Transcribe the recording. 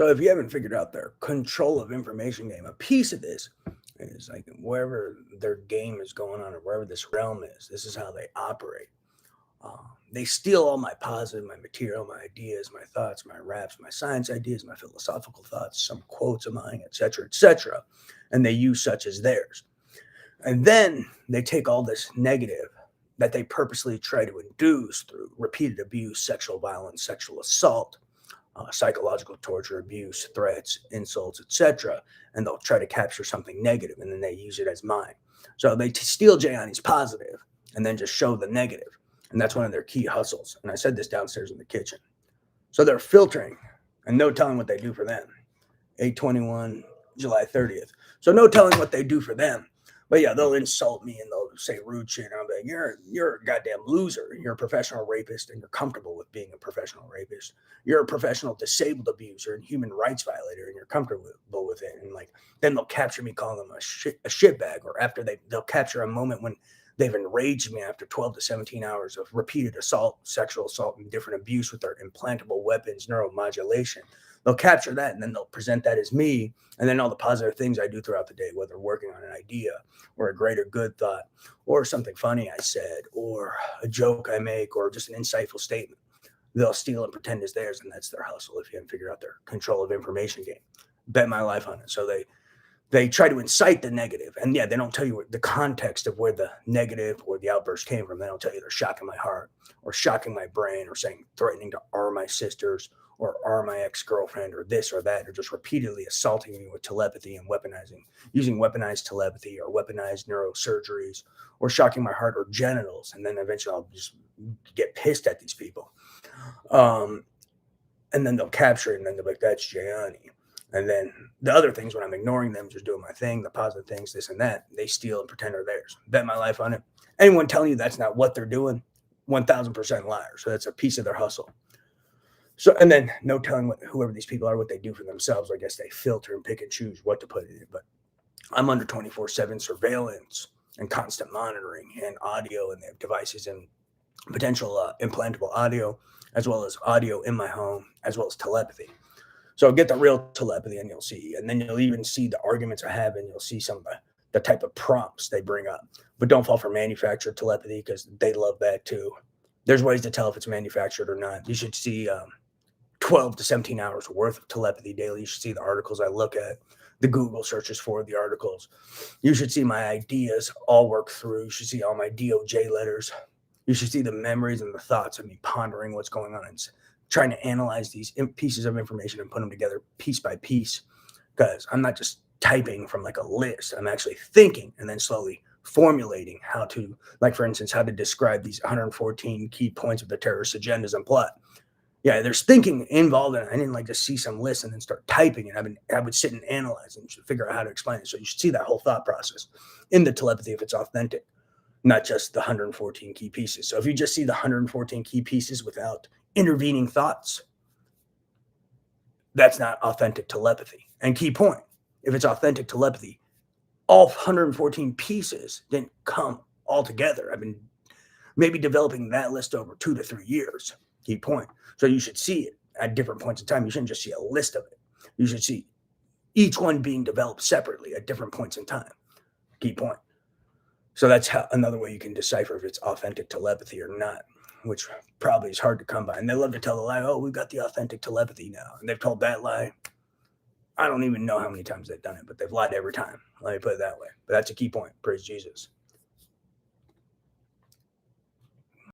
So if you haven't figured out their control of information game, a piece of this is like wherever their game is going on or wherever this realm is, this is how they operate. They steal all my positive, my material, my ideas, my thoughts, my raps, my science ideas, my philosophical thoughts, some quotes of mine, etc., and they use such as theirs. And then they take all this negative that they purposely try to induce through repeated abuse, sexual violence, sexual assault, psychological torture, abuse, threats, insults, etc., and they'll try to capture something negative, and then they use it as mine. So they steal Gianni's positive and then just show the negative, and that's one of their key hustles. And I said this downstairs in the kitchen. So they're filtering, and no telling what they do for them. 8/21, July 30th. So no telling what they do for them. But yeah, they'll insult me and they'll say rude shit. And I'm like, you're a goddamn loser. You're a professional rapist and you're comfortable with being a professional rapist. You're a professional disabled abuser and human rights violator and you're comfortable with it. And like, then they'll capture me calling them a shitbag, or after they'll capture a moment when they've enraged me after 12 to 17 hours of repeated assault, sexual assault, and different abuse with their implantable weapons, neuromodulation. They'll capture that and then they'll present that as me. And then all the positive things I do throughout the day, whether working on an idea or a greater good thought or something funny I said or a joke I make or just an insightful statement, they'll steal and pretend is theirs. And that's their hustle if you haven't figured out their control of information game. Bet my life on it. So they try to incite the negative. And yeah, they don't tell you the context of where the negative or the outburst came from. They don't tell you they're shocking my heart or shocking my brain or saying threatening to arm my sisters or are my ex-girlfriend or this or that, or just repeatedly assaulting me with telepathy and using weaponized telepathy or weaponized neurosurgeries or shocking my heart or genitals. And then eventually I'll just get pissed at these people. And then they'll capture it and then they'll be like, that's Gianni. And then the other things when I'm ignoring them, just doing my thing, the positive things, this and that, they steal and pretend are theirs. Bet my life on it. Anyone telling you that's not what they're doing, 1,000% liar. So that's a piece of their hustle. So, and then no telling whoever these people are, what they do for themselves. I guess they filter and pick and choose what to put in it. But I'm under 24/7 surveillance and constant monitoring and audio, and they have devices and potential implantable audio, as well as audio in my home, as well as telepathy. So get the real telepathy and you'll see. And then you'll even see the arguments I have and you'll see some of the type of prompts they bring up. But don't fall for manufactured telepathy because they love that too. There's ways to tell if it's manufactured or not. You should see 12 to 17 hours worth of telepathy daily. You should see the articles I look at, the Google searches for the articles. You should see my ideas all work through. You should see all my DOJ letters. You should see the memories and the thoughts of me pondering what's going on and trying to analyze these pieces of information and put them together piece by piece. Because I'm not just typing from like a list. I'm actually thinking and then slowly formulating how to, like for instance, how to describe these 114 key points of the terrorist agendas and plot. Yeah, there's thinking involved in it. I didn't like just see some list and then start typing it. I would sit and analyze and figure out how to explain it. So you should see that whole thought process in the telepathy if it's authentic, not just the 114 key pieces. So if you just see the 114 key pieces without intervening thoughts, that's not authentic telepathy. And key point, if it's authentic telepathy, all 114 pieces didn't come all together. I've been maybe developing that list over 2 to 3 years. Key point. So you should see it at different points in time. You shouldn't just see a list of it. You should see each one being developed separately at different points in time. Key point. So that's another way you can decipher if it's authentic telepathy or not, which probably is hard to come by. And they love to tell the lie, oh, we've got the authentic telepathy now. And they've told that lie. I don't even know how many times they've done it, but they've lied every time. Let me put it that way. But that's a key point. Praise Jesus.